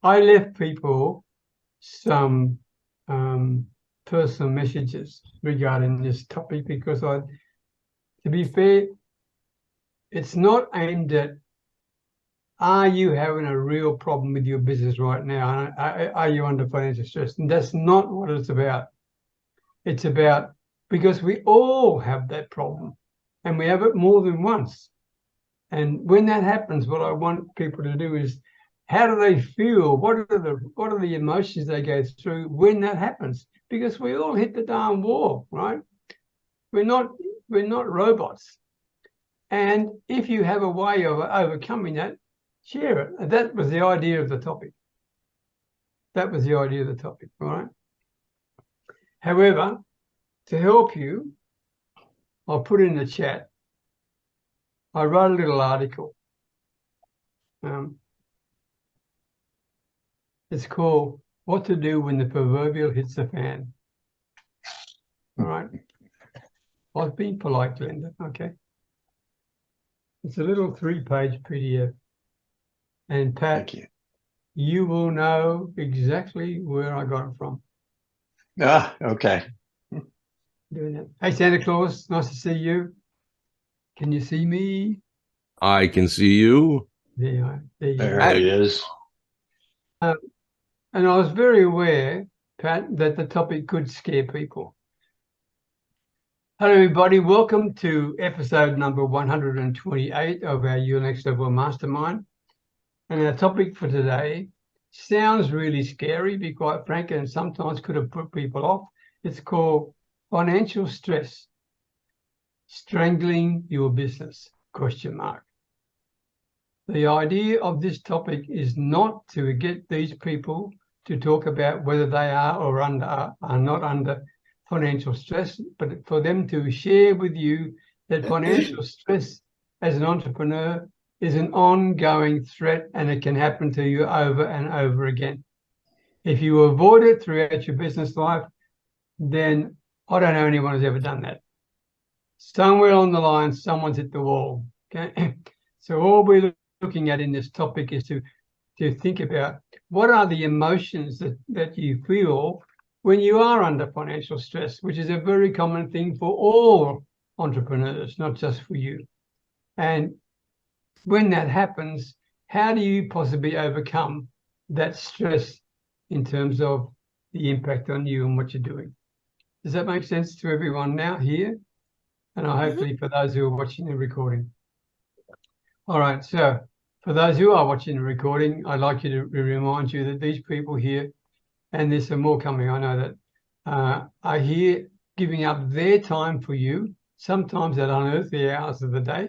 I left people some personal messages regarding this topic because to be fair, it's not aimed at, are you having a real problem with your business right now? Are you under financial stress? And that's not what it's about. It's about, because we all have that problem and we have it more than once. And when that happens, what I want people to do is, how do they feel? What are the emotions they go through when that happens? Because we all hit the darn wall, right? We're not robots. And if you have a way of overcoming that, share it. And that was the idea of the topic. That was the idea of the topic, all right? However, to help you, I'll put in the chat. I wrote a little article. It's called What to Do When the Proverbial Hits the Fan. All right. I've been polite, Glenda. Okay. It's a little 3-page PDF. And Pat, you will know exactly where I got it from. Ah, okay. Doing that. Hey, Santa Claus, nice to see you. Can you see me? I can see you. There he is. And I was very aware, Pat, that the topic could scare people. Hello, everybody. Welcome to episode number 128 of our Your Next Level Mastermind. And our topic for today sounds really scary, to be quite frank, and sometimes could have put people off. It's called Financial Stress, Strangling Your Business, ? The idea of this topic is not to get these people to talk about whether they are or are not under financial stress, but for them to share with you that financial stress as an entrepreneur is an ongoing threat, and it can happen to you over and over again. If you avoid it throughout your business life, then I don't know anyone who's ever done that. Somewhere on the line, someone's hit the wall. Okay, so all we're looking at in this topic is to think about what are the emotions that you feel when you are under financial stress, which is a very common thing for all entrepreneurs, not just for you. And when that happens, how do you possibly overcome that stress in terms of the impact on you and what you're doing? Does that make sense to everyone now here? And hopefully for those who are watching the recording. All right, so for those who are watching the recording, I'd like you to remind you that these people here, and there's some more coming, I know that, are here giving up their time for you, sometimes at unearthly hours of the day.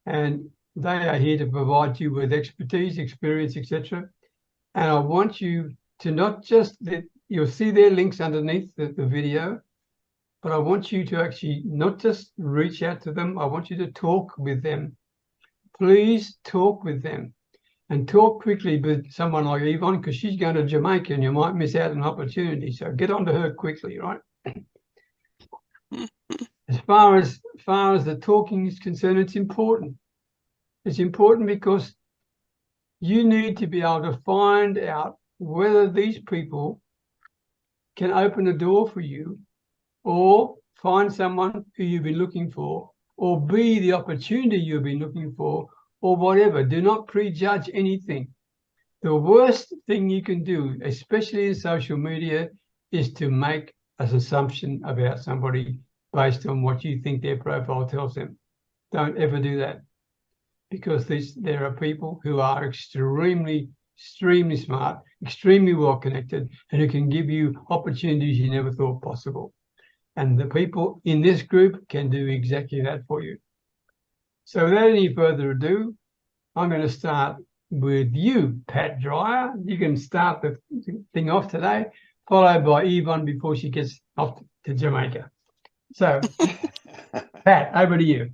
And they are here to provide you with expertise, experience, etc. And I want you to not just, you'll see their links underneath the video, but I want you to actually not just reach out to them, I want you to talk with them. Please talk with them, and talk quickly with someone like Yvonne, because she's going to Jamaica and you might miss out on an opportunity. So get onto her quickly, right? As far as the talking is concerned, it's important. It's important because you need to be able to find out whether these people can open a door for you, or find someone who you've been looking for, or be the opportunity you've been looking for, or whatever. Do not prejudge anything. The worst thing you can do, especially in social media, is to make an assumption about somebody based on what you think their profile tells them. Don't ever do that, because there are people who are extremely smart, extremely well connected, and who can give you opportunities you never thought possible. And the people in this group can do exactly that for you. So without any further ado, I'm going to start with you, Pat Dreyer. You can start the thing off today, followed by Yvonne before she gets off to Jamaica. So, Pat, over to you.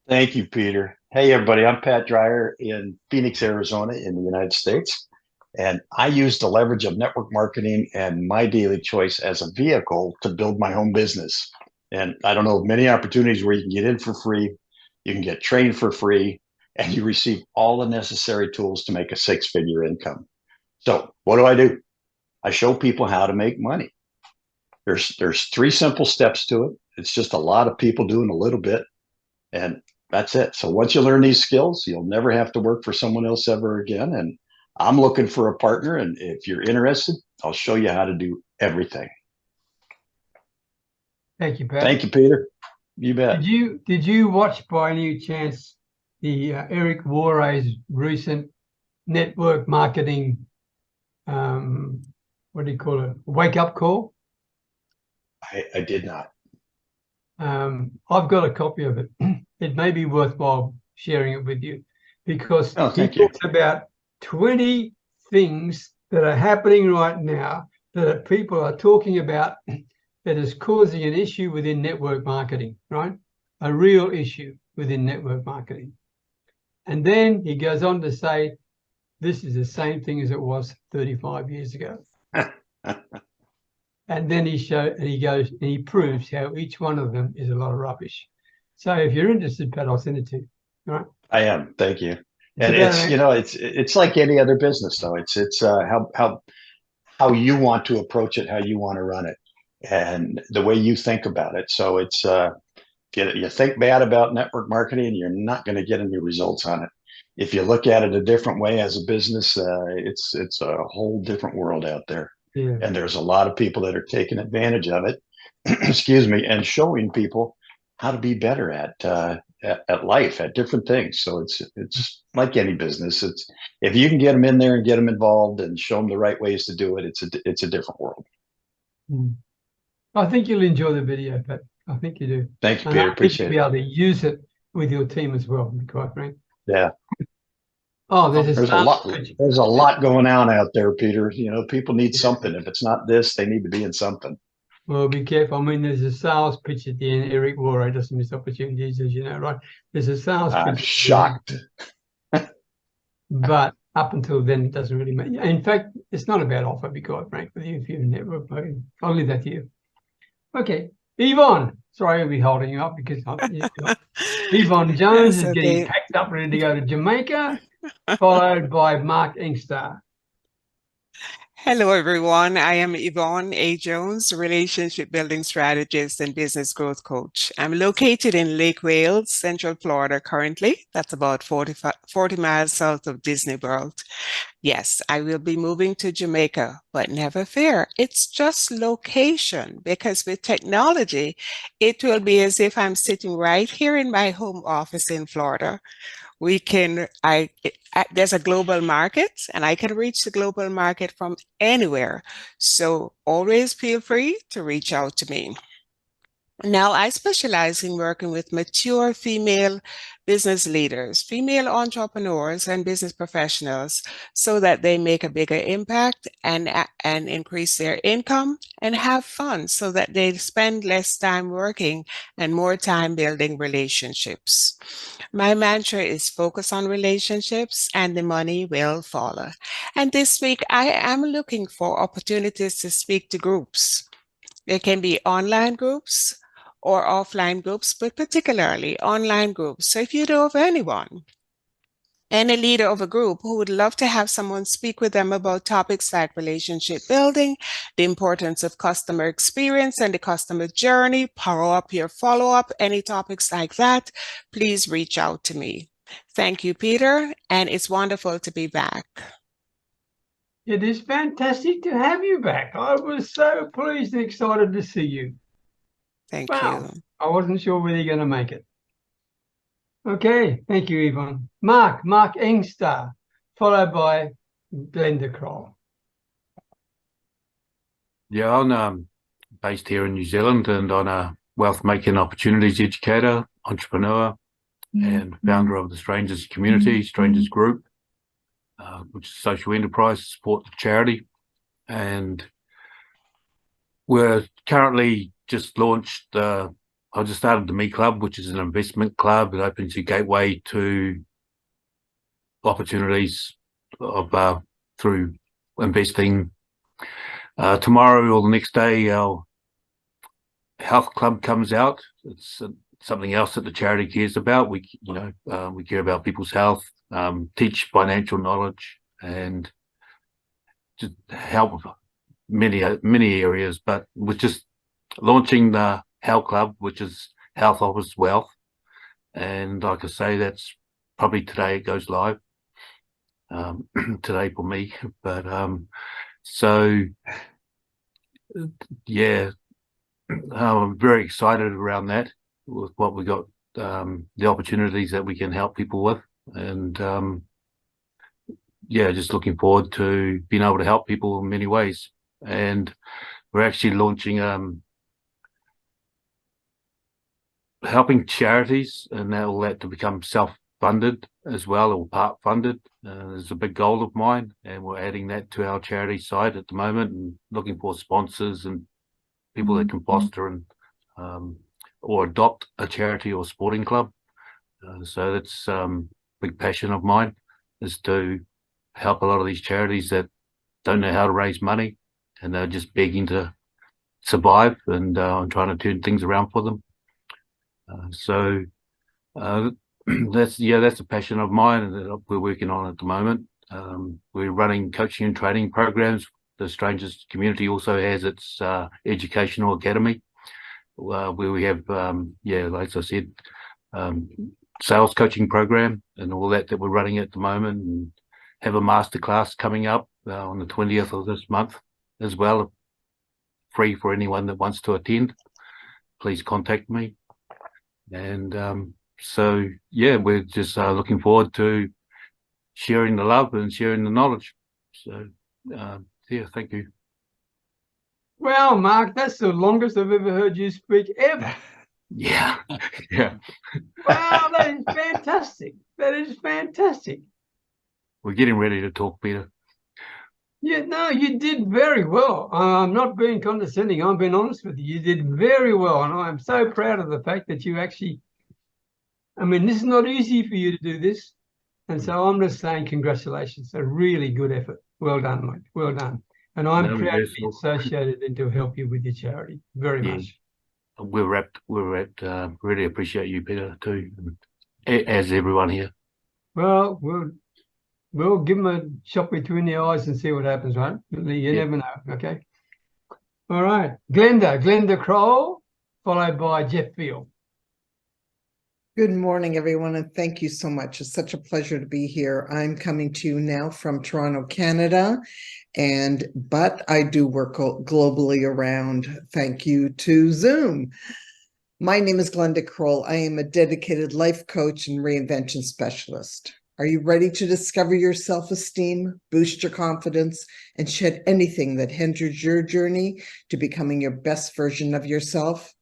Thank you, Peter. Hey, everybody. I'm Pat Dreyer in Phoenix, Arizona in the United States. And I use the leverage of network marketing and my daily choice as a vehicle to build my own business. And I don't know of many opportunities where you can get in for free, you can get trained for free, and you receive all the necessary tools to make a six-figure income. So what do? I show people how to make money. There's three simple steps to it. It's just a lot of people doing a little bit, and that's it. So once you learn these skills, you'll never have to work for someone else ever again. And I'm looking for a partner, and if you're interested, I'll show you how to do everything. Thank you, Pat. Thank you, Peter. You bet. Did you watch by any chance the Eric Worre's recent network marketing, what do you call it, wake up call? I did not. I've got a copy of it. It may be worthwhile sharing it with you, because he talks about 20 things that are happening right now that people are talking about that is causing an issue within network marketing, right? A real issue within network marketing. And then he goes on to say, this is the same thing as it was 35 years ago. And then he proves how each one of them is a lot of rubbish. So if you're interested, Pat, I'll send it to you. All right? I am. Thank you. And it's like any other business, though. It's how you want to approach it, how you want to run it, and the way you think about it. So it's you think bad about network marketing, you're not going to get any results on it. If you look at it a different way as a business, it's a whole different world out there. Yeah. And there's a lot of people that are taking advantage of it, excuse me, and showing people how to be better at life, at different things. So it's like any business. It's if you can get them in there and get them involved and show them the right ways to do it, it's a different world. I think you'll enjoy the video, Pat. I think you do. Thank you, Peter. Appreciate it. You'll be able to use it with your team as well, to be quite frank. Yeah. Oh, there's a lot going on out there, Peter. You know, people need something. If it's not this, they need to be in something. Well, be careful. I mean, there's a sales pitch at the end. Eric Worre doesn't miss opportunities, as you know, right? There's a sales pitch. I'm shocked. But up until then, it doesn't really matter. In fact, it's not a bad offer, to be quite frank with you, if you're network marketing. I'll leave that to you. Okay. Yvonne. Sorry, I'll be holding you up because Yvonne Jones is getting packed up, ready to go to Jamaica, followed by Mark Ingstar. Hello, everyone. I am Yvonne A. Jones, relationship building strategist and business growth coach. I'm located in Lake Wales, Central Florida currently. That's about 40 miles south of Disney World. Yes, I will be moving to Jamaica, but never fear. It's just location, because with technology, it will be as if I'm sitting right here in my home office in Florida. There's a global market, and I can reach the global market from anywhere. So always feel free to reach out to me. Now, I specialize in working with mature female business leaders, female entrepreneurs, and business professionals so that they make a bigger impact and increase their income and have fun so that they spend less time working and more time building relationships. My mantra is focus on relationships and the money will follow. And this week, I am looking for opportunities to speak to groups. There can be online groups or offline groups, but particularly online groups. So if you know of anyone, any leader of a group who would love to have someone speak with them about topics like relationship building, the importance of customer experience and the customer journey, power up your follow-up, any topics like that, please reach out to me. Thank you, Peter, and it's wonderful to be back. It is fantastic to have you back. I was so pleased and excited to see you. Thank you. I wasn't sure whether you're going to make it. Okay, thank you, Yvonne. Mark Ingstar, followed by Glenda Kroll. Yeah, I'm based here in New Zealand, and I'm a wealth making opportunities educator, entrepreneur, and founder of the Strangers Community, Strangers Group, which is a social enterprise to support the charity. And we're currently just launched, I just started the Me Club, which is an investment club that opens your gateway to opportunities of through investing. Tomorrow or the next day, our health club comes out. It's something else that the charity cares about. We care about people's health, teach financial knowledge, and just help many areas. But we're just launching the Health Club, which is Health Offers Wealth, and like I say, that's probably today it goes live. Today for me, but so yeah, I'm very excited around that with what we got, the opportunities that we can help people with, and yeah, just looking forward to being able to help people in many ways. And we're actually launching helping charities and all that to become self-funded as well, or part funded. Is a big goal of mine, and we're adding that to our charity side at the moment, and looking for sponsors and people that can foster and or adopt a charity or sporting club. So that's big passion of mine, is to help a lot of these charities that don't know how to raise money, and they're just begging to survive, and I'm trying to turn things around for them. So that's a passion of mine, and that we're working on at the moment. We're running coaching and training programs. The Strangers community also has its educational academy, where we have, like I said, sales coaching program and all that we're running at the moment, and have a masterclass coming up on the 20th of this month as well, free for anyone that wants to attend. Please contact me. And so yeah, we're just looking forward to sharing the love and sharing the knowledge. So yeah, thank you. Well, Mark, that's the longest I've ever heard you speak ever. Yeah. Yeah. Wow, that is fantastic. That is fantastic. We're getting ready to talk, Peter. Yeah, no, you did very well. I'm not being condescending. I'm being honest with you. You did very well. And I'm so proud of the fact that you actually, I mean, this is not easy for you to do this. And so I'm just saying congratulations. A really good effort. Well done, mate. Well done. And I'm proud to be associated and to help you with your charity very much. We're wrapped. Really appreciate you, Peter, too, as everyone here. Well, we'll give them a shot between the eyes and see what happens, right? You never know, okay? All right. Glenda Kroll, followed by Jeff Veal. Good morning, everyone, and thank you so much. It's such a pleasure to be here. I'm coming to you now from Toronto, Canada, but I do work globally around, thank you to Zoom. My name is Glenda Kroll. I am a dedicated life coach and reinvention specialist. Are you ready to discover your self-esteem, boost your confidence, and shed anything that hinders your journey to becoming your best version of yourself?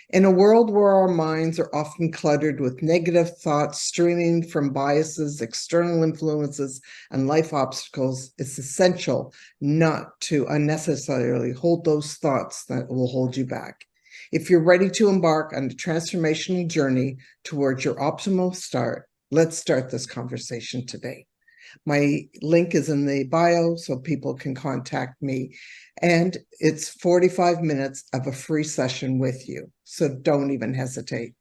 In a world where our minds are often cluttered with negative thoughts streaming from biases, external influences, and life obstacles, it's essential not to unnecessarily hold those thoughts that will hold you back. If you're ready to embark on a transformational journey towards your optimal start, let's start this conversation today. My link is in the bio so people can contact me. And it's 45 minutes of a free session with you. So don't even hesitate.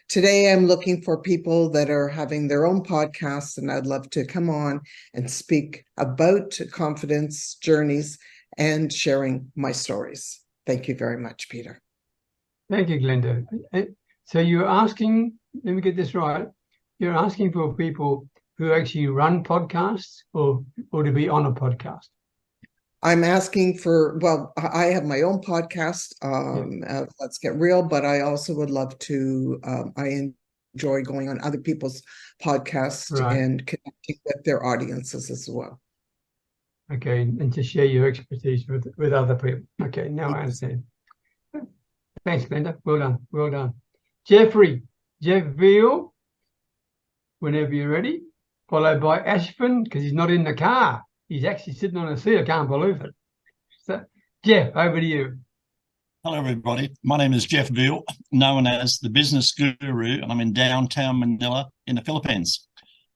Today, I'm looking for people that are having their own podcasts, and I'd love to come on and speak about confidence journeys and sharing my stories. Thank you very much, Peter. Thank you, Glenda. So you're asking, let me get this right, you're asking for people who actually run podcasts or to be on a podcast? I'm asking for, well, I have my own podcast, Let's Get Real, but I also would love to, I enjoy going on other people's podcasts and connecting with their audiences as well. Okay, and to share your expertise with other people. Okay, now I understand. Thanks, Glenda. Well done. Well done. Jeff Veal, whenever you're ready, followed by Ashvin, because he's not in the car. He's actually sitting on a seat. I can't believe it. So, Jeff, over to you. Hello, everybody. My name is Jeff Veal, known as the Business Guru, and I'm in downtown Manila in the Philippines.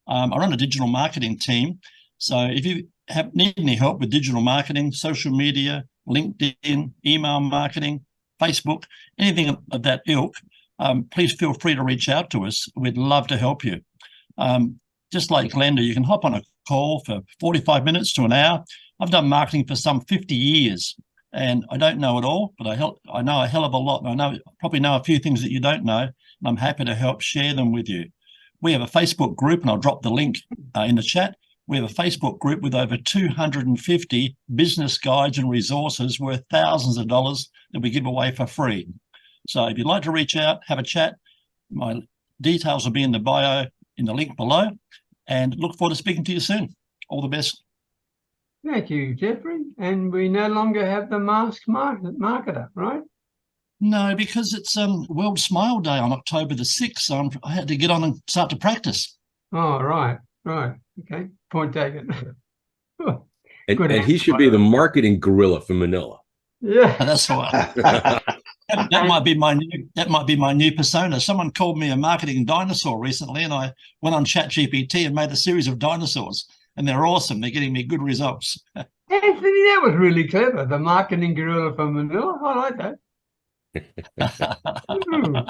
I run a digital marketing team. So if you need any help with digital marketing, social media, LinkedIn, email marketing, Facebook, anything of that ilk, please feel free to reach out to us. We'd love to help you. Just like Glenda, you can hop on a call for 45 minutes to an hour. I've done marketing for some 50 years, and I don't know it all, but I know a hell of a lot. And I probably know a few things that you don't know, and I'm happy to help share them with you. We have a Facebook group, and I'll drop the link in the chat. We have a Facebook group with over 250 business guides and resources worth thousands of dollars that we give away for free. So if you'd like to reach out, have a chat, my details will be in the bio in the link below, and look forward to speaking to you soon. All the best. Thank you, Jeffrey. And we no longer have the masked marketer, right? No, because it's World Smile Day on October the 6th, so I had to get on and start to practice. Oh, right. Okay, point taken. And he should be the marketing gorilla for Manila. Yeah, That's right. That might be my new persona. Someone called me a marketing dinosaur recently, and I went on ChatGPT and made a series of dinosaurs, and they're awesome. They're getting me good results. Anthony, that was really clever. The marketing gorilla from Manila. I like that.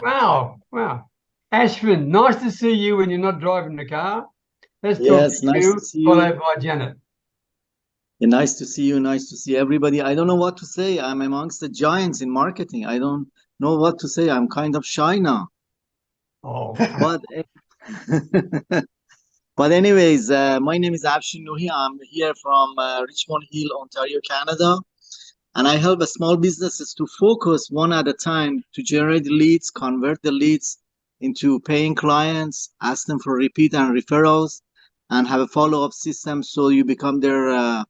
Wow. Ashwin, nice to see you when you're not driving the car. Let's talk to nice you, to see you. followed by Janet. Yeah, nice to see you. Nice to see everybody. I don't know what to say. I'm amongst the giants in marketing. I don't know what to say. I'm kind of shy now. Oh, but anyways, my name is Afshin Nuhi. I'm here from Richmond Hill, Ontario, Canada. And I help small businesses to focus one at a time to generate leads, convert the leads into paying clients, ask them for repeat and referrals, and have a follow-up system so you become their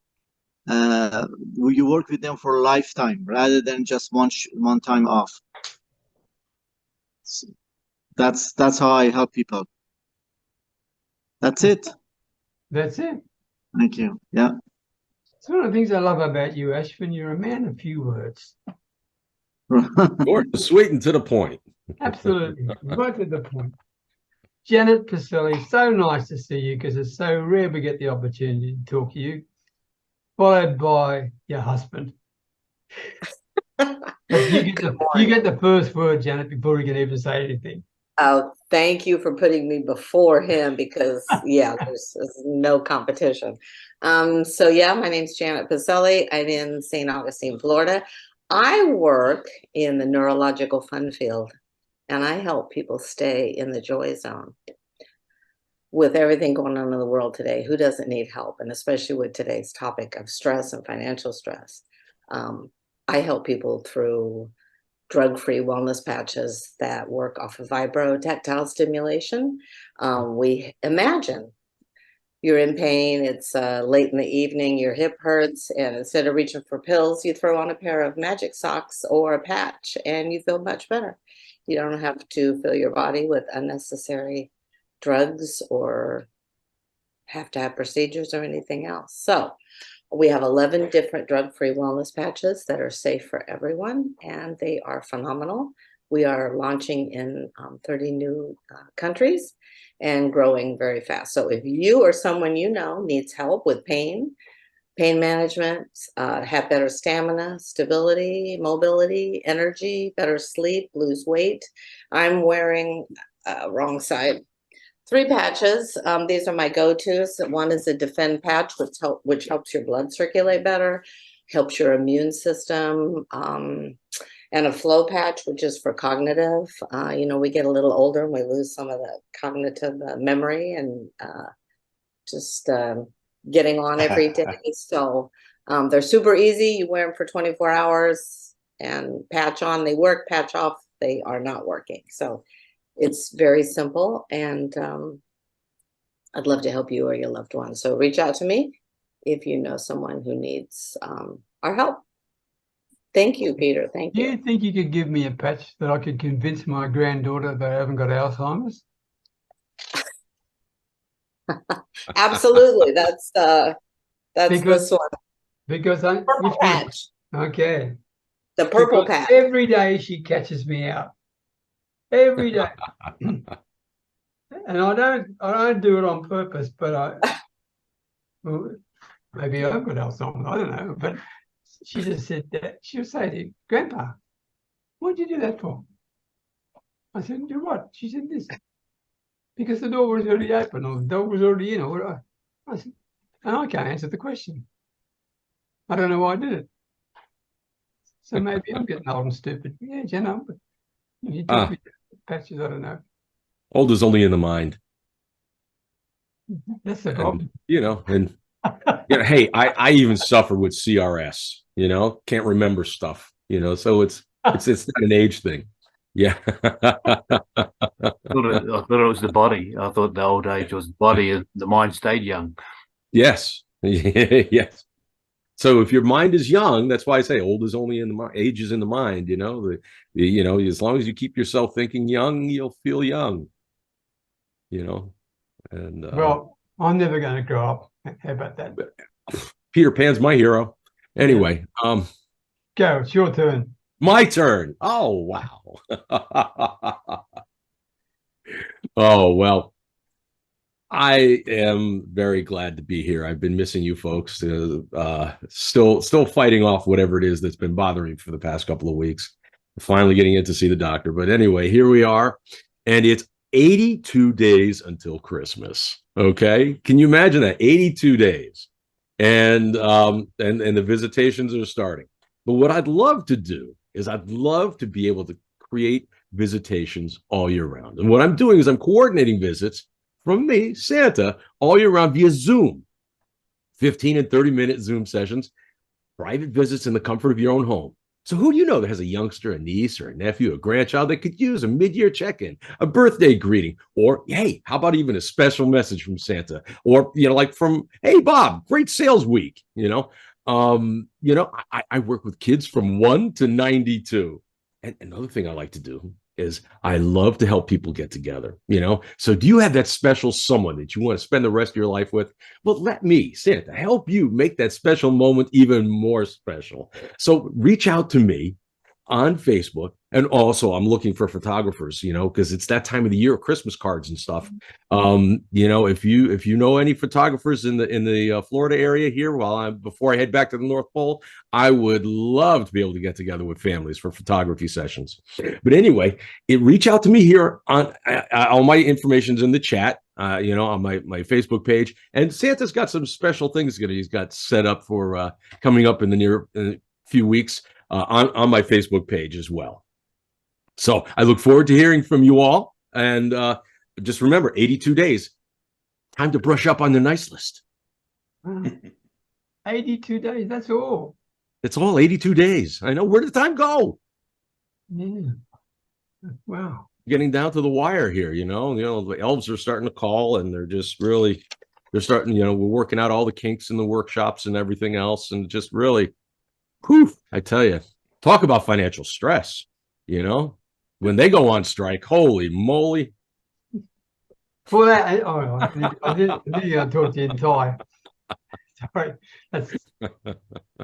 you work with them for a lifetime rather than just one time off. So that's how I help people. That's it. that's it. Thank you. Yeah. It's one of the things I love about you, Ashwin. You're a man of few words. Short, sweet, and to the point. Absolutely, right to the point. Janet Pacelli, so nice to see you because it's so rare we get the opportunity to talk to you. Followed by your husband. You get the first word, Janet, before he can even say anything. Oh, thank you for putting me before him because, yeah, there's no competition. So, yeah, my name's Janet Pacelli. I'm in St. Augustine, Florida. I work in the neurological fun field, and I help people stay in the joy zone. With everything going on in the world today, who doesn't need help? And especially with today's topic of stress and financial stress. I help people through drug-free wellness patches that work off of vibro-tactile stimulation. We imagine you're in pain, it's late in the evening, your hip hurts, and instead of reaching for pills, you throw on a pair of magic socks or a patch and you feel much better. You don't have to fill your body with unnecessary drugs or have to have procedures or anything else. So we have 11 different drug-free wellness patches that are safe for everyone, and they are phenomenal. We are launching in 30 new countries and growing very fast. So if you or someone you know needs help with pain management, have better stamina, stability, mobility, energy, better sleep, lose weight, I'm wearing wrong side. 3 patches. These are my go-tos. One is a Defend patch, which helps your blood circulate better, helps your immune system, and a Flow patch, which is for cognitive. You know, we get a little older and we lose some of the cognitive memory and just getting on every day. So they're super easy. You wear them for 24 hours and patch on. They work, patch off. They are not working. So it's very simple, and I'd love to help you or your loved one. So reach out to me if you know someone who needs our help. Thank you, Peter. Thank you. Do you think you could give me a patch that I could convince my granddaughter that I haven't got Alzheimer's? Absolutely. That's this one. Because Purple patch. Okay. The purple Because patch. every day she catches me out. Every day. And I don't do it on purpose, but well, maybe I've got Alzheimer's, I don't know. But she just said that. She'll say to you, Grandpa, what'd you do that for? I said, "Do what?" She said, "This." Because the door was already open or the dog was already in. Or I said, and I can't answer the question. I don't know why I did it. So maybe I'm getting old and stupid. Yeah, you know, but you talk with patches, I don't know. Old is only in the mind. That's the problem. And hey, I even suffer with CRS, can't remember stuff, so it's not an age thing. Yeah. I thought it was the body. I thought the old age was the body and the mind stayed young. Yes. Yes. So if your mind is young, that's why I say old is only in the mind, age is in the mind, as long as you keep yourself thinking young, you'll feel young, and well, I'm never going to grow up. How about that? Peter Pan's my hero. Anyway, go, it's your turn. My turn. Oh, wow. Oh, well, I am very glad to be here. I've been missing you folks. Still fighting off whatever it is that's been bothering me for the past couple of weeks. Finally getting in to see the doctor. But anyway, here we are. And it's 82 days until Christmas. Okay. Can you imagine that? 82 days. And the visitations are starting. But what I'd love to do is I'd love to be able to create visitations all year round. And what I'm doing is I'm coordinating visits from me, Santa, all year round via Zoom. 15 and 30-minute Zoom sessions, private visits in the comfort of your own home. So who do you know that has a youngster, a niece, or a nephew, a grandchild that could use a mid-year check-in, a birthday greeting, or, hey, how about even a special message from Santa? Or, like from, hey, Bob, great sales week, I work with kids from 1 to 92. And another thing I like to do is I love to help people get together, So do you have that special someone that you want to spend the rest of your life with? Well, let me, Santa, help you make that special moment even more special. So reach out to me on Facebook. And also I'm looking for photographers, because it's that time of the year, Christmas cards and stuff. If you know any photographers in the Florida area here, before I head back to the North Pole, I would love to be able to get together with families for photography sessions. But anyway, reach out to me here on all my information's in the chat, on my Facebook page. And Santa's got some special things that he's got set up for coming up in the few weeks on my Facebook page as well. So I look forward to hearing from you all. And just remember, 82 days, time to brush up on the nice list. 82 days, that's all. It's all 82 days. I know. Where did the time go? Yeah. Wow. Getting down to the wire here, the elves are starting to call, and they're starting, we're working out all the kinks in the workshops and everything else. And just really, whew, I tell you, talk about financial stress, when they go on strike, holy moly. For that, I didn't talk to you in Thai. Sorry, that's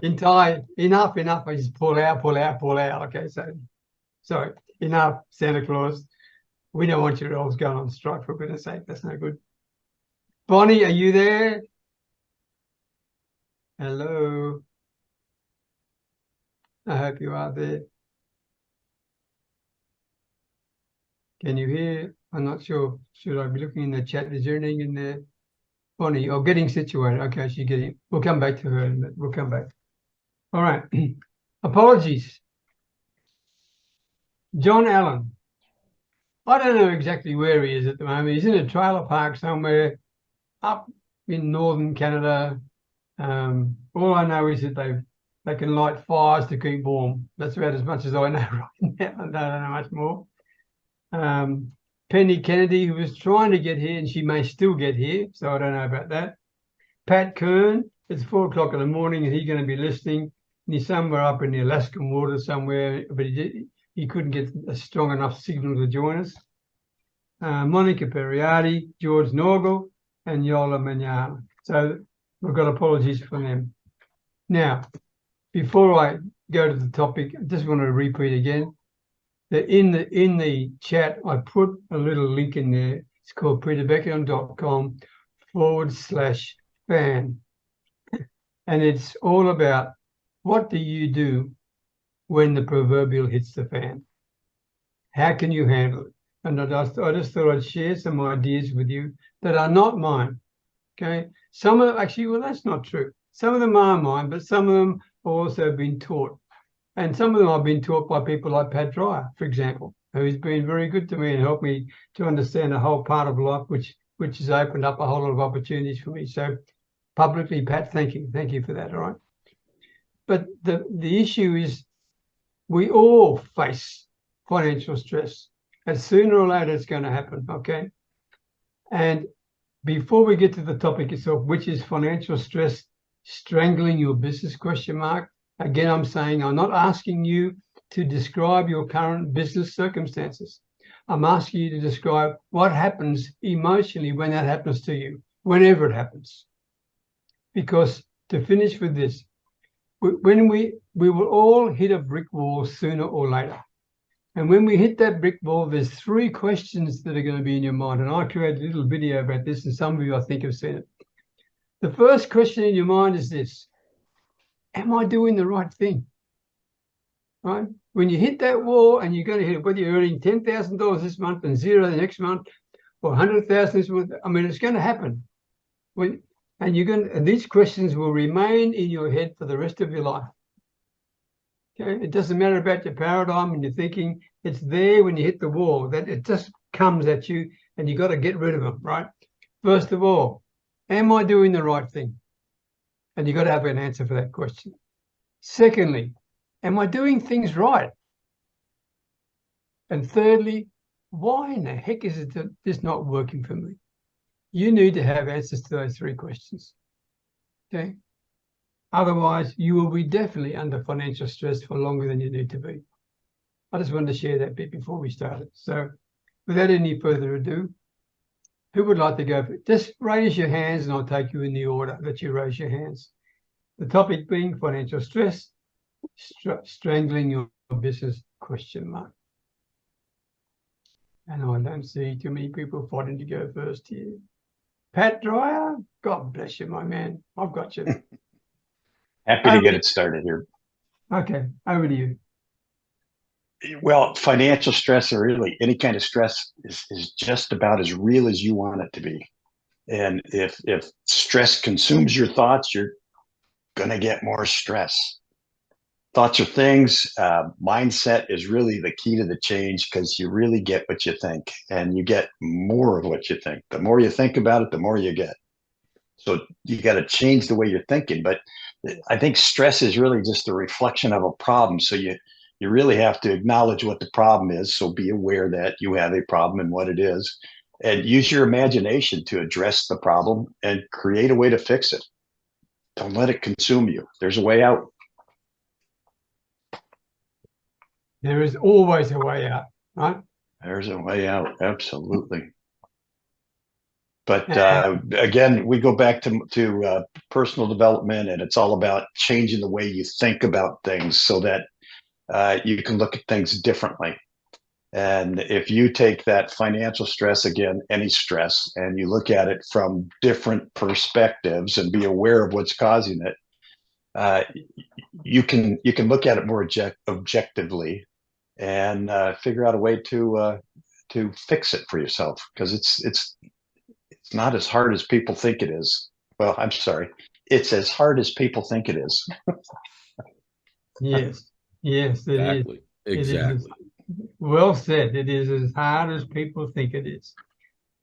in Thai. Enough. I just pull out. Okay, so sorry, enough, Santa Claus. We don't want your elves going on strike, for goodness sake. That's no good. Bonnie, are you there? Hello. I hope you are there. Can you hear? I'm not sure. Should I be looking in the chat? Is there anything in there? Bonnie, getting situated. Okay, she's getting. We'll come back to her in a minute. We'll come back. All right. Apologies. John Allen. I don't know exactly where he is at the moment. He's in a trailer park somewhere up in northern Canada. All I know is that they can light fires to keep warm. That's about as much as I know right now. I don't know much more. Penny Kennedy, who was trying to get here, and she may still get here, so I don't know about that. Pat Kern, it's 4 o'clock in the morning, and he's going to be listening. And he's somewhere up in the Alaskan water somewhere, but he couldn't get a strong enough signal to join us. Monica Perriardi, George.naugle, and Yola Manana. So we've got apologies for them. Now, before I go to the topic, I just want to repeat again that in the chat, I put a little link in there. It's called peterbeckenham.com/fan. And it's all about what do you do when the proverbial hits the fan? How can you handle it? And I just thought I'd share some ideas with you that are not mine. Okay. Some of actually, well, that's not true. Some of them are mine, but some of them have also been taught. And some of them I've been taught by people like Pat Dreyer, for example, who's been very good to me and helped me to understand a whole part of life, which has opened up a whole lot of opportunities for me. So publicly, Pat, thank you. Thank you for that. All right. But the issue is we all face financial stress. And sooner or later, it's going to happen. Okay. And before we get to the topic itself, which is financial stress strangling your business, question mark. Again, I'm saying I'm not asking you to describe your current business circumstances. I'm asking you to describe what happens emotionally when that happens to you, whenever it happens. Because to finish with this, when we will all hit a brick wall sooner or later. And when we hit that brick wall, there's 3 questions that are going to be in your mind. And I created a little video about this, and some of you, I think, have seen it. The first question in your mind is this: am I doing the right thing? Right? When you hit that wall and you're going to hit it, whether you're earning $10,000 this month and 0 the next month, or 100,000 this month, I mean, it's going to happen. And these questions will remain in your head for the rest of your life. Okay? It doesn't matter about your paradigm and your thinking. It's there when you hit the wall, that it just comes at you and you got to get rid of them, right? First of all, am I doing the right thing? And you got to have an answer for that question. Secondly, am I doing things right? And thirdly, why in the heck is it that this not working for me? You need to have answers to those 3 questions. Okay? Otherwise, you will be definitely under financial stress for longer than you need to be. I just wanted to share that bit before we started. So without any further ado, who would like to go? Just raise your hands and I'll take you in the order that you raise your hands. The topic being financial stress, strangling your business, question mark. And I don't see too many people fighting to go first here. Pat Dreyer, God bless you, my man. I've got you. Happy to get it started here. Okay, over to you. Well, financial stress, or really any kind of stress, is just about as real as you want it to be. And if stress consumes your thoughts, you're going to get more stress. Thoughts are things. Mindset is really the key to the change, because you really get what you think, and you get more of what you think. The more you think about it, the more you get. So you got to change the way you're thinking. But I think stress is really just a reflection of a problem. So you really have to acknowledge what the problem is. So be aware that you have a problem and what it is, and use your imagination to address the problem and create a way to fix it. Don't let it consume you. There's a way out. There is always a way out, right? There's a way out. Absolutely. But again, we go back to personal development, and it's all about changing the way you think about things so that you can look at things differently. And if you take that financial stress, again, any stress, and you look at it from different perspectives and be aware of what's causing it, you can look at it more objectively and figure out a way to fix it for yourself, because it's not as hard as people think it is. Well, I'm sorry. It's as hard as people think it is. Yes, it Exactly. is. Exactly. It is. Well said. It is as hard as people think it is.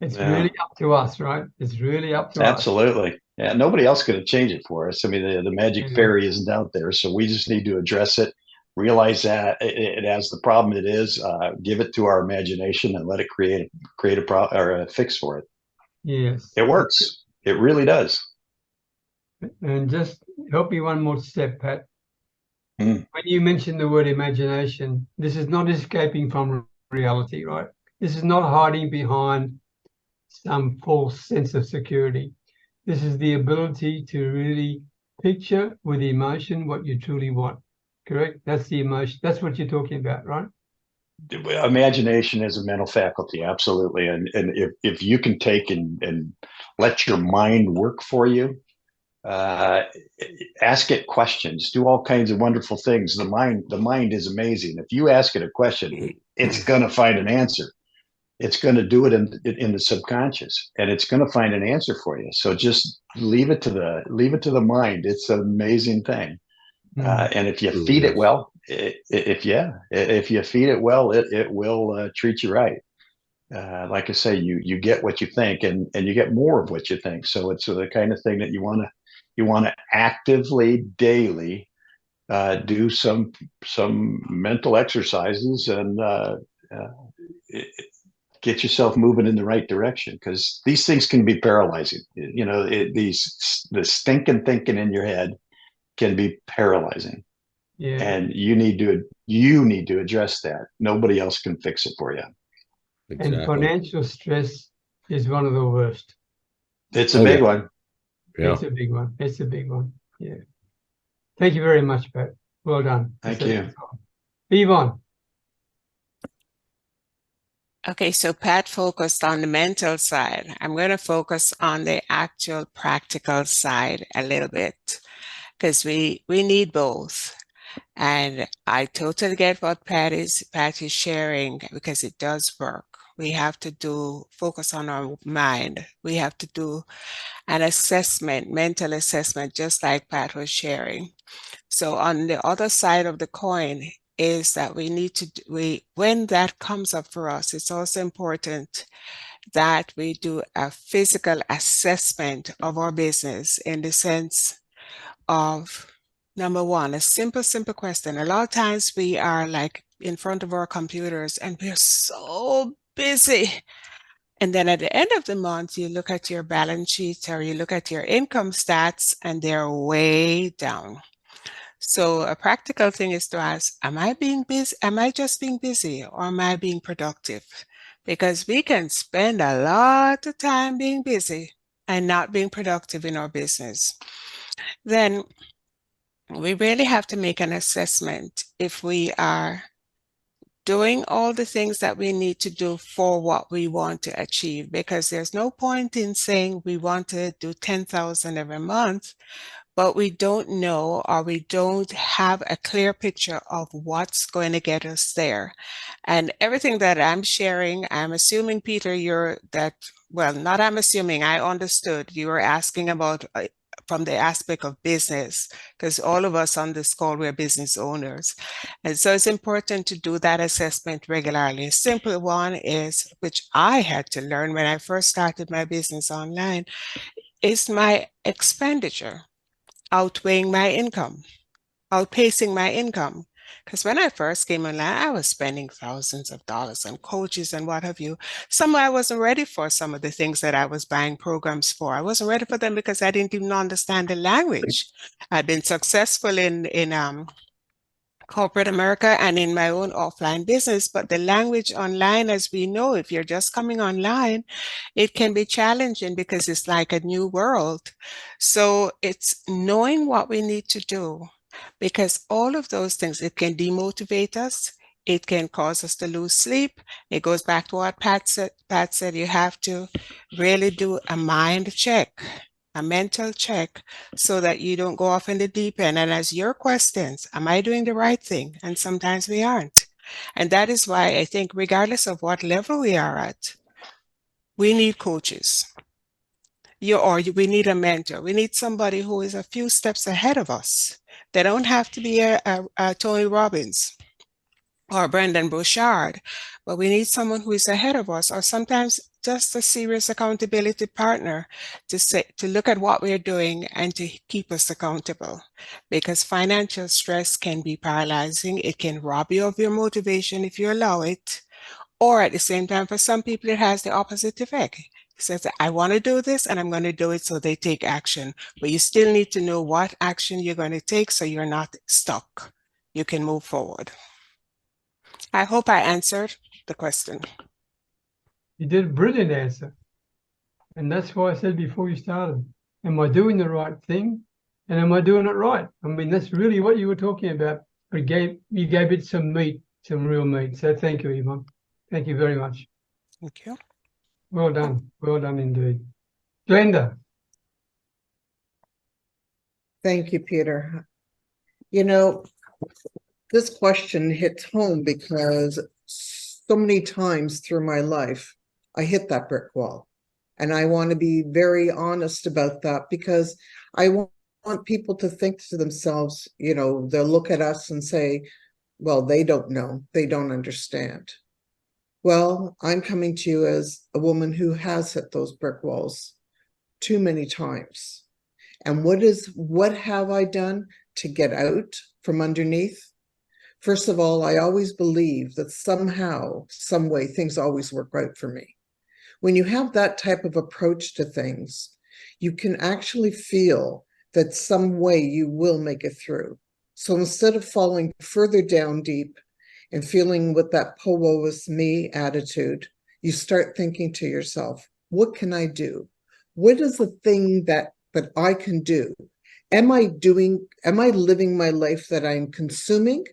It's really up to us, right? It's really up to us. Absolutely. Yeah, nobody else going to change it for us. I mean, the magic fairy isn't out there, so we just need to address it, realize that it as the problem it is, give it to our imagination, and let it create a problem or a fix for it. Yes. It works. It really does. And just help me one more step, Pat. Mm. When you mention the word imagination, this is not escaping from reality, right? This is not hiding behind some false sense of security. This is the ability to really picture with emotion what you truly want. Correct? That's the emotion. That's what you're talking about, right? Imagination is a mental faculty, absolutely. And if you can take and let your mind work for you, ask it questions, do all kinds of wonderful things. The mind is amazing. If you ask it a question, it's going to find an answer. it's going to do it in the subconscious, and it's going to find an answer for you. So just leave it to the mind. It's an amazing thing. And if you feed it well, if you feed it well, it will treat you right. Like I say, you get what you think, and you get more of what you think. So it's the kind of thing that you want to actively daily do some mental exercises and get yourself moving in the right direction, because these things can be paralyzing. The stinking thinking in your head can be paralyzing. Yeah. And you need to address that. Nobody else can fix it for you. Exactly. And financial stress is one of the worst. It's a big one. Yeah. It's a big one. It's a big one. Yeah. Thank you very much, Pat. Well done. Thank you. Yvonne. Okay, so Pat focused on the mental side. I'm going to focus on the actual practical side a little bit, because we need both. And I totally get what Pat is sharing, because it does work. We have to focus on our mind. We have to do an assessment, mental assessment, just like Pat was sharing. So on the other side of the coin is that we need to, when that comes up for us, it's also important that we do a physical assessment of our business, in the sense of, number one, a simple question. A lot of times we are like in front of our computers and we're so busy. And then at the end of the month, you look at your balance sheet or you look at your income stats and they're way down. So a practical thing is to ask, am I being busy? Am I just being busy, or am I being productive? Because we can spend a lot of time being busy and not being productive in our business. Then we really have to make an assessment if we are doing all the things that we need to do for what we want to achieve, because there's no point in saying we want to do 10,000 every month, but we don't know, or we don't have a clear picture of what's going to get us there. And everything that I'm sharing, I'm assuming, Peter, not I'm assuming, I understood you were asking about from the aspect of business, because all of us on this call, we're business owners. And so it's important to do that assessment regularly. A simple one is, which I had to learn when I first started my business online, is my expenditure outweighing my income, outpacing my income. Because when I first came online, I was spending thousands of dollars on coaches and what have you. Some I wasn't ready for, some of the things that I was buying programs for. I wasn't ready for them because I didn't even understand the language. I'd been successful in corporate America and in my own offline business, but the language online, as we know, if you're just coming online, it can be challenging because it's like a new world. So it's knowing what we need to do, because all of those things, it can demotivate us. It can cause us to lose sleep. It goes back to what Pat said. Pat said you have to really do a mind check, a mental check, so that you don't go off in the deep end and ask your questions. Am I doing the right thing? And sometimes we aren't. And that is why I think, regardless of what level we are at, we need coaches. We need a mentor. We need somebody who is a few steps ahead of us. They don't have to be a Tony Robbins or Brendan Burchard, but we need someone who is ahead of us, or sometimes just a serious accountability partner to look at what we're doing and to keep us accountable. Because financial stress can be paralyzing. It can rob you of your motivation if you allow it. Or at the same time, for some people, it has the opposite effect. It says, I want to do this and I'm going to do it, so they take action. But you still need to know what action you're going to take so you're not stuck. You can move forward. I hope I answered the question. You did a brilliant answer. And that's why I said before you started, am I doing the right thing? And am I doing it right? I mean, that's really what you were talking about. But you gave it some meat, some real meat. So thank you, Yvonne. Thank you very much. Thank you. Well done. Well done indeed. Glenda. Thank you, Peter. You know, this question hits home because so many times through my life, I hit that brick wall. And I want to be very honest about that, because I want people to think to themselves, they'll look at us and say, well, they don't know, they don't understand. Well, I'm coming to you as a woman who has hit those brick walls too many times. And what have I done to get out from underneath? First of all, I always believe that somehow, some way, things always work out for me. When you have that type of approach to things, you can actually feel that some way you will make it through. So instead of falling further down deep and feeling with that "po woe is me" attitude, you start thinking to yourself, what can I do? What is the thing that I can do? Am I living my life that I'm consuming,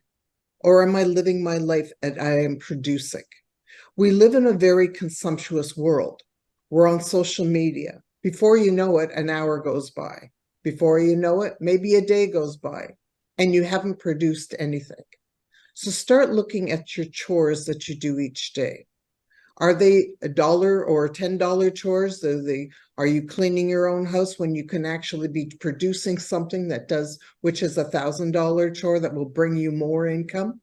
or am I living my life that I am producing? We live in a very consumptuous world. We're on social media. Before you know it, an hour goes by. Before you know it, maybe a day goes by, and you haven't produced anything. So start looking at your chores that you do each day. Are they $1 or $10 chores? Are you cleaning your own house when you can actually be producing something which is $1,000 chore that will bring you more income?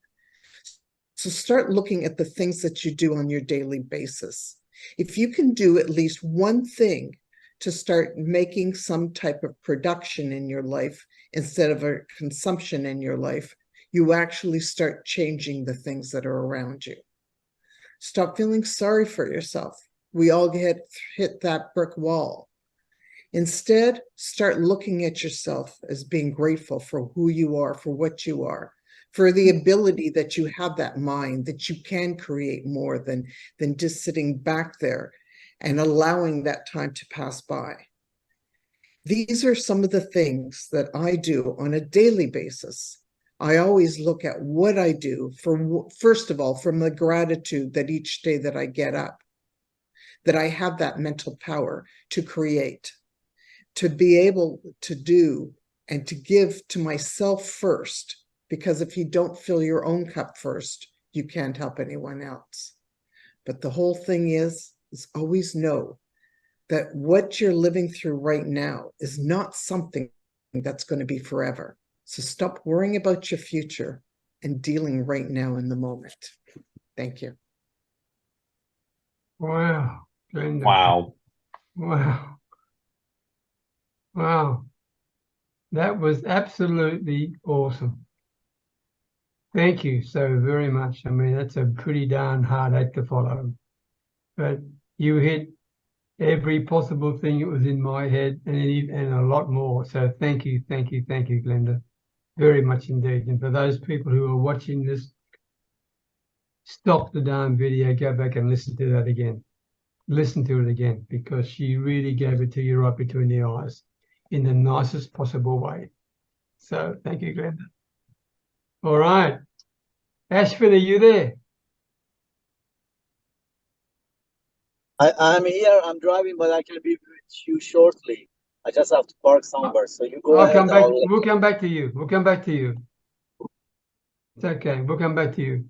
So start looking at the things that you do on your daily basis. If you can do at least one thing to start making some type of production in your life instead of a consumption in your life, you actually start changing the things that are around you. Stop feeling sorry for yourself. We all hit that brick wall. Instead, start looking at yourself as being grateful for who you are, for what you are, for the ability that you have, that mind, that you can create more than just sitting back there and allowing that time to pass by. These are some of the things that I do on a daily basis. I always look at what I do, first of all, from the gratitude that each day that I get up, that I have that mental power to create, to be able to do and to give to myself first. Because if you don't fill your own cup first, you can't help anyone else. But the whole thing is always know that what you're living through right now is not something that's going to be forever. So stop worrying about your future and dealing right now in the moment. Thank you. Wow, Glenda. Wow. Wow. Wow. That was absolutely awesome. Thank you so very much. I mean, that's a pretty darn hard act to follow. But you hit every possible thing that was in my head and a lot more. So thank you, Glenda. Very much indeed. And for those people who are watching this, stop the darn video, go back and listen to that again. Listen to it again, because she really gave it to you right between the eyes in the nicest possible way. So thank you, Glenda. All right. Ashford, are you there? I'm here. I'm driving, but I can be with you shortly. I just have to park somewhere. So you go ahead. We'll come back to you. We'll come back to you. It's okay. We'll come back to you.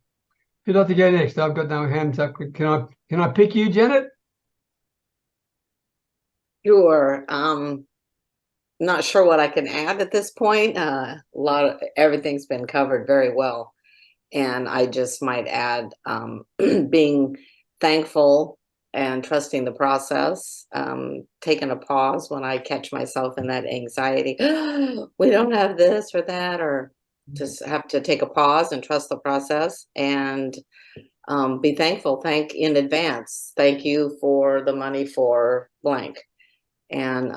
Who'd like to go next? I've got no hands up. Can I pick you, Janet? Sure. Not sure what I can add at this point. Everything's been covered very well. And I just might add being thankful and trusting the process, taking a pause when I catch myself in that anxiety. We don't have this or that, or just have to take a pause and trust the process and be thankful. Thank in advance. Thank you for the money for blank. And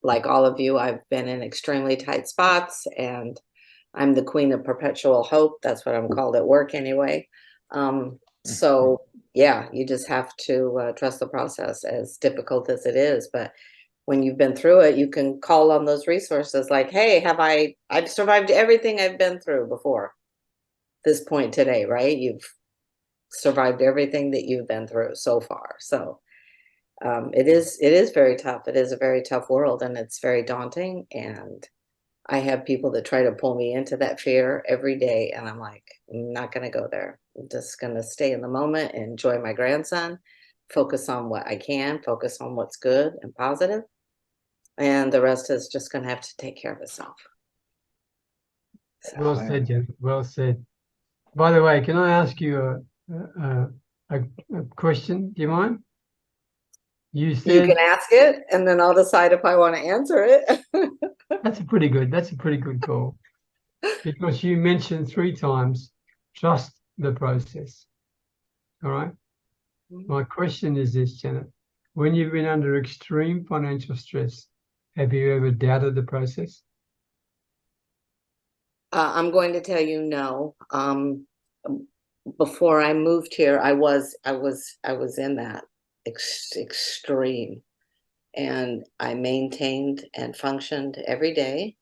like all of you, I've been in extremely tight spots, and I'm the queen of perpetual hope. That's what I'm called at work anyway. So yeah, you just have to trust the process, as difficult as it is. But when you've been through it, you can call on those resources like, hey, I've survived everything I've been through before this point today, right? You've survived everything that you've been through so far. So it is very tough. It is a very tough world, and it's very daunting. And I have people that try to pull me into that fear every day, and I'm like, I'm not going to go there. I'm just going to stay in the moment and enjoy my grandson, focus on what I can, focus on what's good and positive, and the rest is just going to have to take care of itself. So, Well said, Jen. Well said. By the way, can I ask you a question? Do you mind? You you said can ask it, and then I'll decide if I want to answer it. that's a pretty good call, because you mentioned 3 times trust the process. All right. My question is this, Janet. When you've been under extreme financial stress, have you ever doubted the process? I'm going to tell you no. Before I moved here, I was in that extreme, and I maintained and functioned every day.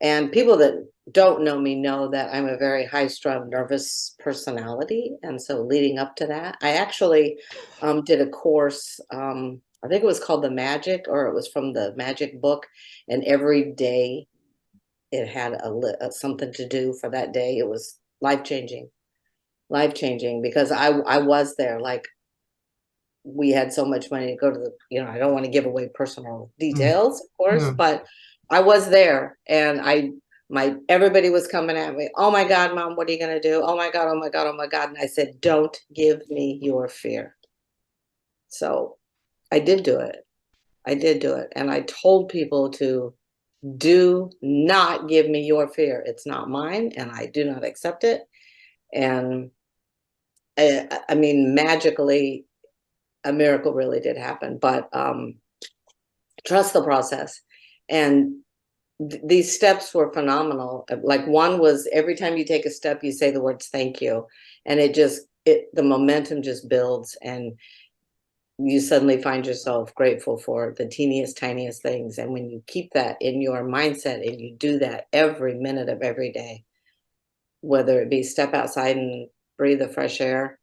And people that don't know me know that I'm a very high-strung, nervous personality. And so leading up to that, I actually did a course, I think it was called The Magic, or it was from the Magic book. And every day it had something to do for that day. It was life-changing, because I was there. Like, we had so much money to go to the, I don't want to give away personal details, of course, but I was there, and everybody was coming at me. Oh my God, Mom, what are you going to do? Oh my God, oh my God, oh my God. And I said, don't give me your fear. So I did do it. And I told people to do not give me your fear. It's not mine, and I do not accept it. And I mean, magically, a miracle really did happen, but trust the process. And these steps were phenomenal. Like, one was, every time you take a step, you say the words thank you, and the momentum just builds, and you suddenly find yourself grateful for the teeniest, tiniest things. And when you keep that in your mindset and you do that every minute of every day, whether it be step outside and breathe the fresh air,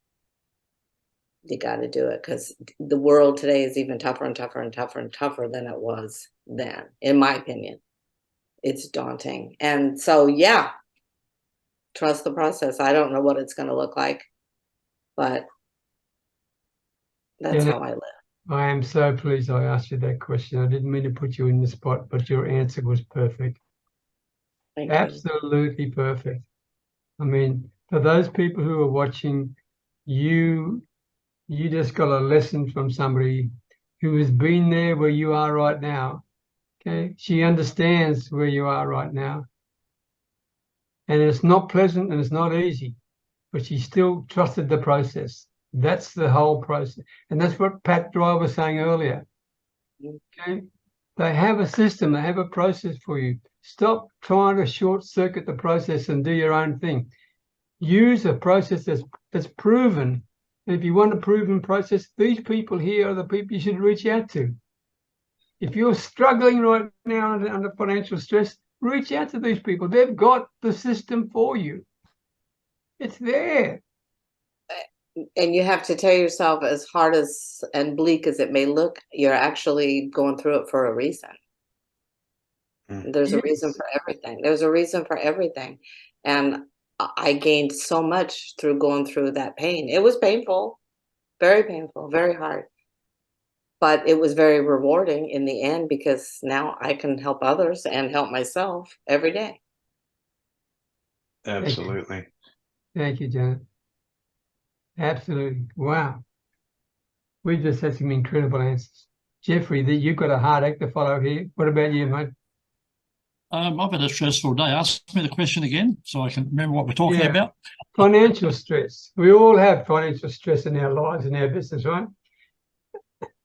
you got to do it, because the world today is even tougher and tougher and tougher and tougher than it was then, in my opinion. It's daunting. And so, yeah, trust the process. I don't know what it's going to look like, but that's how I live. I am so pleased I asked you that question. I didn't mean to put you in the spot, but your answer was perfect. Thank Absolutely you. Perfect. I mean, for those people who are watching, you just got a lesson from somebody who has been there where you are right now. Okay, she understands where you are right now, and it's not pleasant and it's not easy, but she still trusted the process. That's the whole process, and that's what Pat Dry was saying earlier. Okay, they have a system, they have a process for you. Stop trying to short circuit the process and do your own thing. Use a process that's proven. And if you want a proven process, these people here are the people you should reach out to. If you're struggling right now under financial stress, reach out to these people. They've got the system for you. It's there. And you have to tell yourself, as hard as and bleak as it may look, you're actually going through it for a reason. There's a reason for everything. There's a reason for everything. And I gained so much through going through that pain. It was painful, very hard. But it was very rewarding in the end, because now I can help others and help myself every day. Absolutely. Thank you, Janet. Absolutely. Wow. We just had some incredible answers. Jeffrey, you've got a hard act to follow here. What about you, mate? I've had a stressful day. Ask me the question again so I can remember what we're talking about. Financial stress. We all have financial stress in our lives, in our business, right?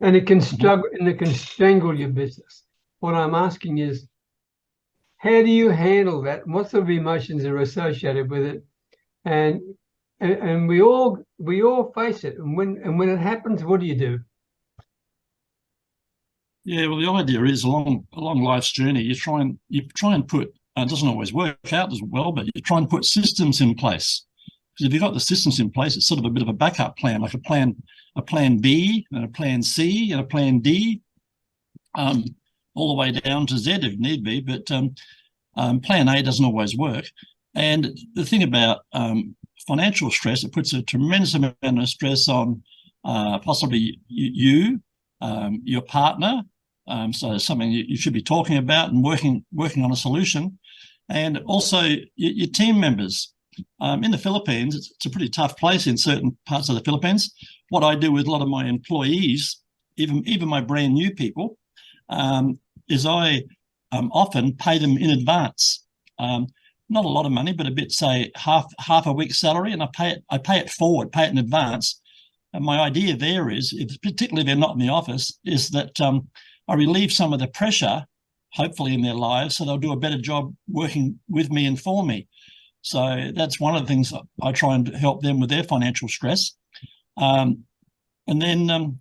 And it can struggle and it can strangle your business. What I'm asking is, how do you handle that? What sort of emotions are associated with it? And we all face it. And when it happens, what do you do? Yeah, well, the idea is along life's journey, you try and put, it doesn't always work out as well, but you try and put systems in place. Because if you've got the systems in place, it's sort of a bit of a backup plan, like a plan B and a plan C and a plan D, all the way down to Z if need be. But Plan A doesn't always work. And the thing about financial stress, it puts a tremendous amount of stress on possibly you, your partner. So it's something you should be talking about and working on a solution. And also your team members. In the Philippines, it's a pretty tough place in certain parts of the Philippines. What I do with a lot of my employees, even my brand new people, is I often pay them in advance. Not a lot of money, but a bit, say half a week's salary, and I pay it forward, pay it in advance. And my idea there is, particularly if they're not in the office, is that I relieve some of the pressure, hopefully in their lives, so they'll do a better job working with me and for me. So that's one of the things I try and help them with their financial stress. And then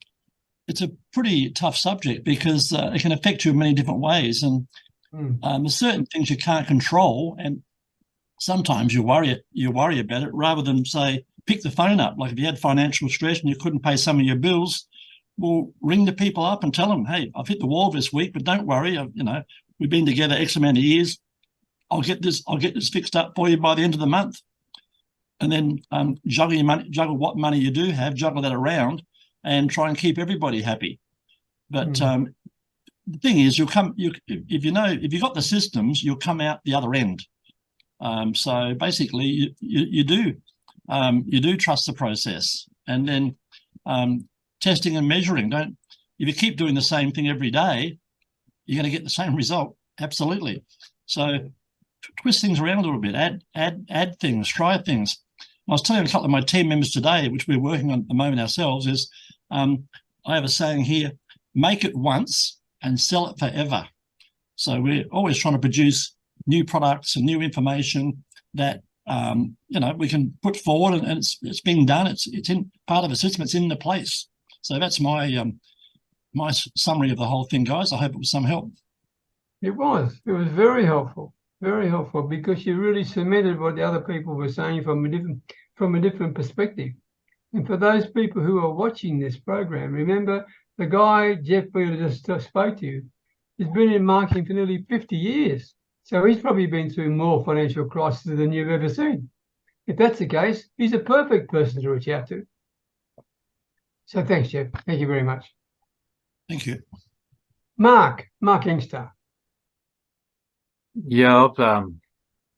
it's a pretty tough subject because it can affect you in many different ways. And there's certain things you can't control, and sometimes you worry about it rather than, say, pick the phone up. Like if you had financial stress and you couldn't pay some of your bills, well, ring the people up and tell them, hey, I've hit the wall this week, but don't worry. We've been together X amount of years. I'll get this fixed up for you by the end of the month. And then juggle your money, juggle what money you do have, juggle that around, and try and keep everybody happy. But the thing is, if you've got the systems, you'll come out the other end. So basically, you do trust the process, and then testing and measuring. If you keep doing the same thing every day, you're going to get the same result. Absolutely. So twist things around a little bit, add things, try things. I was telling a couple of my team members today, which we're working on at the moment ourselves, is I have a saying here: make it once and sell it forever. So we're always trying to produce new products and new information that we can put forward, and it's being done. It's in part of a system. It's in the place. So that's my my summary of the whole thing, guys. I hope it was some help. It was very helpful, because you really cemented what the other people were saying from a different perspective. And for those people who are watching this program, remember the guy Jeff Wheeler just spoke to you has been in marketing for nearly 50 years. So he's probably been through more financial crises than you've ever seen. If that's the case, he's a perfect person to reach out to. So thanks, Jeff. Thank you very much. Thank you. Mark Inkster. Yeah, I've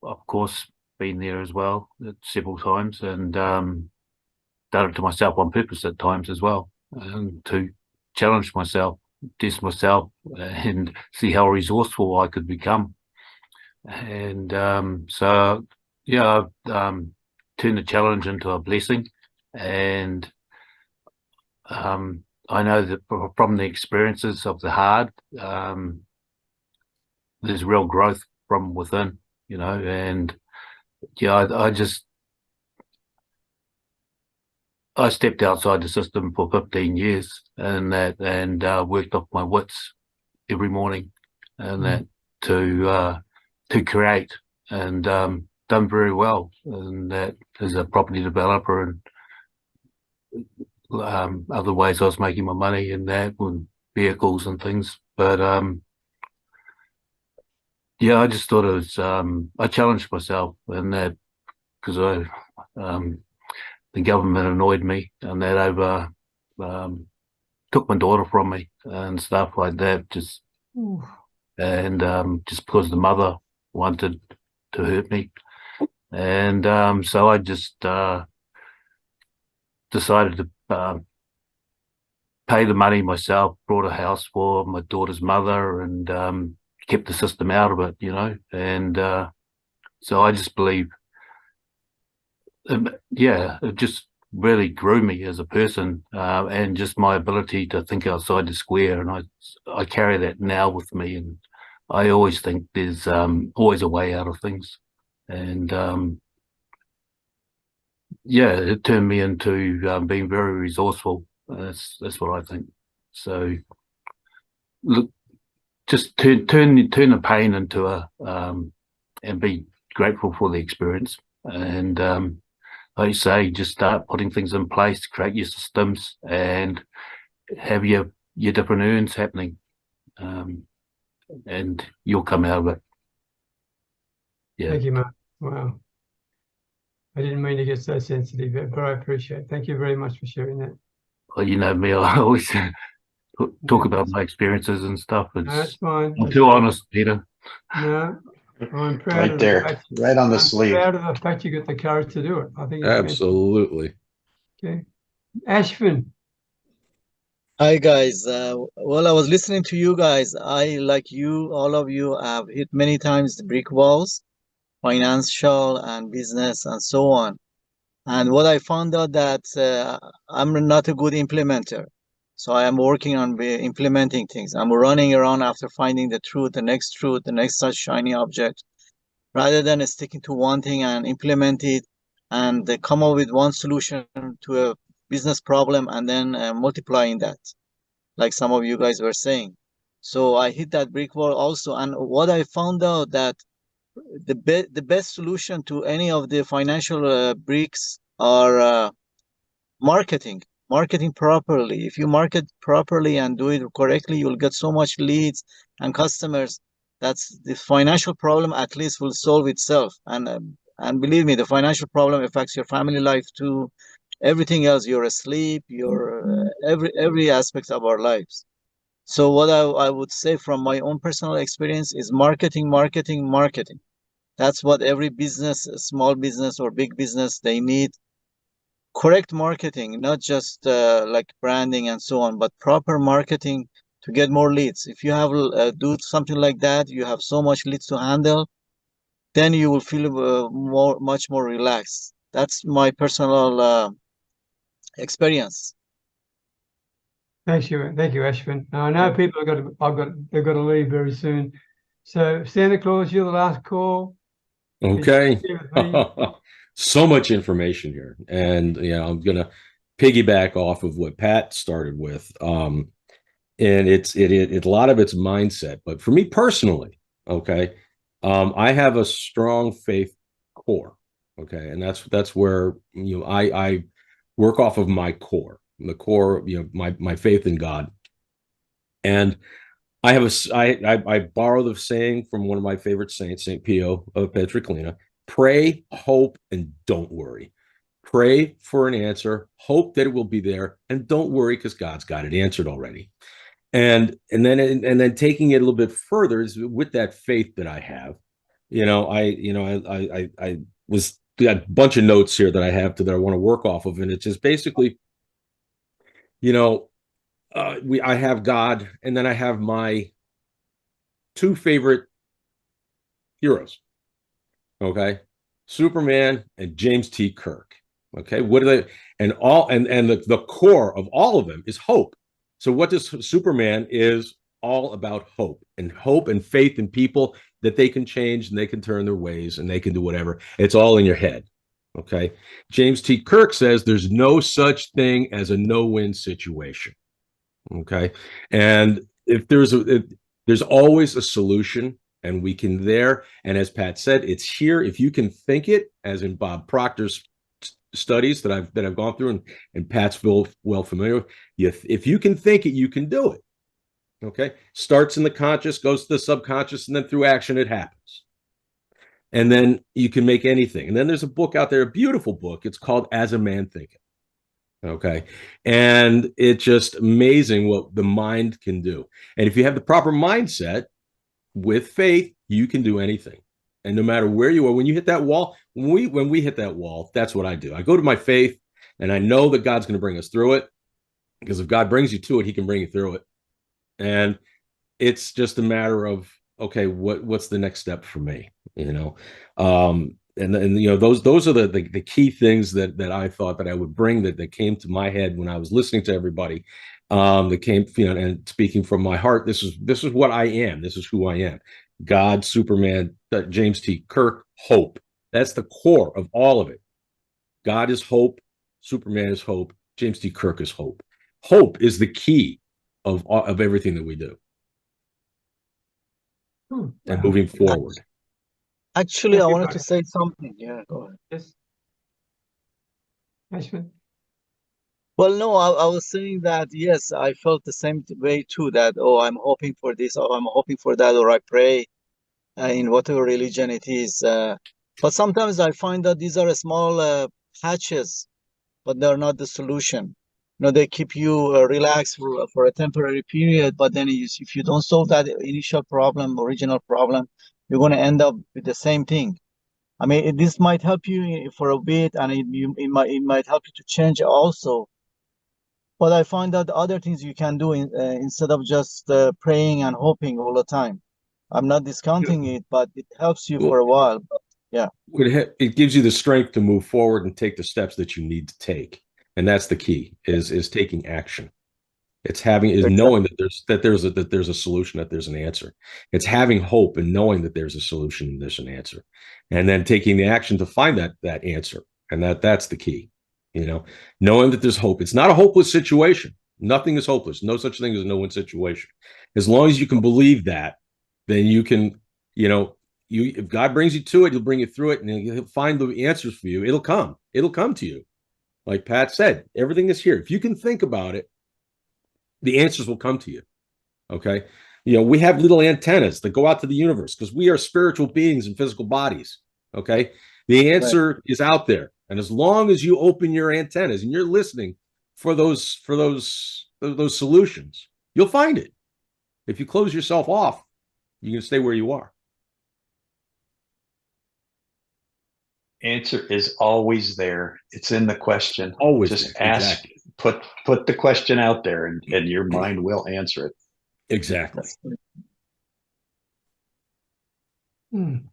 of course been there as well several times, and done it to myself on purpose at times as well, to challenge myself, test myself, and see how resourceful I could become. And so yeah, I've turned the challenge into a blessing, and I know that from the experiences of the hard, there's real growth from within, and yeah, I stepped outside the system for 15 years and worked off my wits every morning, and that to create, and done very well, and that as a property developer and other ways I was making my money in that with vehicles and things. But yeah, I just thought it was I challenged myself in that, because the government annoyed me, and that over took my daughter from me and stuff like that, just because the mother wanted to hurt me. And so I just decided to pay the money myself, bought a house for my daughter's mother, and kept the system out of it, and so I just believe, it just really grew me as a person, and just my ability to think outside the square, and I carry that now with me, and I always think there's always a way out of things. And it turned me into being very resourceful. That's what I think. So look, just turn the pain into and be grateful for the experience. And like you say, just start putting things in place, create your systems, and have your different earns happening, and you'll come out of it. Yeah. Thank you, Mark. Wow. I didn't mean to get so sensitive, but I appreciate it. Thank you very much for sharing that. Well, you know me, I always talk about my experiences and stuff. No, that's fine. I'm That's too fine. honest, Peter. No, I'm proud Right of there, the fact, right on the I'm sleeve. proud of the fact you got the courage to do it. I think it's Absolutely. fantastic. Okay. Ashvin. Hi guys. Well, I was listening to you guys. I, like you, all of you, have hit many times the brick walls, financial and business and so on. And what I found out that I'm not a good implementer. So I am working on implementing things. I'm running around after finding the truth, the next such shiny object, rather than sticking to one thing and implement it and come up with one solution to a business problem and then multiplying that, like some of you guys were saying. So I hit that brick wall also. And what I found out that the best solution to any of the financial bricks are marketing properly. If you market properly and do it correctly, you'll get so much leads and customers. That's the financial problem at least will solve itself. And believe me, the financial problem affects your family life too. Everything else, your sleep, your every aspect of our lives. So what I would say from my own personal experience is marketing, marketing, marketing. That's what every business, small business or big business, they need. Correct marketing, not just like branding and so on, but proper marketing to get more leads. If you have do something like that, you have so much leads to handle, then you will feel much more relaxed. That's my personal experience. Thank you, Ashvin. Now I know people they've got to leave very soon. So Santa Claus, you're the last call. Okay. So much information here. And I'm gonna piggyback off of what Pat started with. And it's a lot of it's mindset. But for me personally, okay, I have a strong faith core. Okay. And that's where I work off of my core, the core, my faith in God. And I borrow the saying from one of my favorite saints, St. Pio of Petriclina: pray, hope, and don't worry. Pray for an answer, hope that it will be there, and don't worry because God's got it answered already. And then taking it a little bit further is with that faith that I have. I was got a bunch of notes here that I have that I want to work off of, and it's just basically, I have God, and then I have my two favorite heroes. Okay, Superman and James T. Kirk. Okay, what are they? And the core of all of them is hope. So what does Superman is all about? Hope and faith in people that they can change and they can turn their ways and they can do whatever. It's all in your head. Okay, James T. Kirk says there's no such thing as a no-win situation. Okay, and if there's always a solution, and we can there. And as Pat said, it's here. If you can think it, as in Bob Proctor's studies that I've gone through, and Pat's well familiar with, if you can think it, you can do it. Okay, starts in the conscious, goes to the subconscious, and then through action it happens. And then you can make anything. And then there's a book out there, a beautiful book. It's called As a Man Thinketh. Okay. And it's just amazing what the mind can do. And if you have the proper mindset with faith, you can do anything. And no matter where you are, when you hit that wall, when we hit that wall, that's what I do. I go to my faith and I know that God's going to bring us through it, because if God brings you to it, he can bring you through it. And it's just a matter of, okay, what's the next step for me? And those are the key things that I thought that I would bring that came to my head when I was listening to everybody, that came, and speaking from my heart. This is what I am. This is who I am. God, Superman, James T. Kirk, hope. That's the core of all of it. God is hope. Superman is hope. James T. Kirk is hope. Hope is the key of everything that we do. And moving forward. Actually, I wanted to say something. Yeah, go ahead. Yes. Well, no, I was saying that, yes, I felt the same way too, that, oh, I'm hoping for this, or I'm hoping for that, or I pray. in whatever religion it is. But sometimes I find that these are small patches, but they're not the solution. They keep you relaxed for a temporary period, but then if you don't solve that initial problem, original problem, you're going to end up with the same thing. I mean, this might help you for a bit, and it might help you to change also. But I find that other things you can do instead of just praying and hoping all the time. I'm not discounting it, but it helps you for a while. But yeah, it gives you the strength to move forward and take the steps that you need to take, and that's the key: is taking action. It's knowing that there's a solution, that there's an answer. It's having hope and knowing that there's a solution and there's an answer, and then taking the action to find that answer. And that's the key. Knowing that there's hope. It's not a hopeless situation. Nothing is hopeless. No such thing as a no-win situation. As long as you can believe that, then you can, if God brings you to it, he'll bring you through it, and he'll find the answers for you. It'll come to you. Like Pat said, everything is here. If you can think about it, the answers will come to you. Okay. We have little antennas that go out to the universe because we are spiritual beings in physical bodies. Okay. The answer is out there. And as long as you open your antennas and you're listening for those solutions, you'll find it. If you close yourself off, you can stay where you are. Answer is always there. It's in the question. Always just there. ask. Exactly. Put the question out there, and your mind will answer it. Exactly. Thank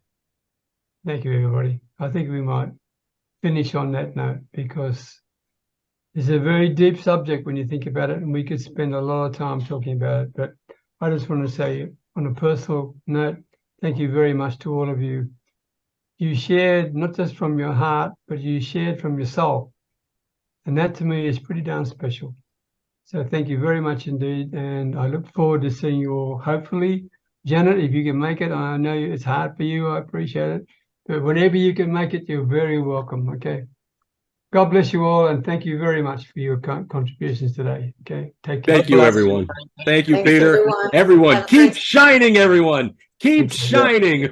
you, everybody. I think we might finish on that note, because it's a very deep subject when you think about it, and we could spend a lot of time talking about it. But I just want to say, on a personal note, thank you very much to all of you. You shared not just from your heart, but you shared from your soul. And that to me is pretty darn special. So thank you very much indeed. And I look forward to seeing you all, hopefully. Janet, if you can make it, I know it's hard for you. I appreciate it. But whenever you can make it, you're very welcome. Okay. God bless you all. And thank you very much for your contributions today. Okay. Take care. Thank you, everyone. Thank you, Thanks, Peter. everyone. Everyone, Have a keep nice- shining, everyone. Keep Thank you. shining.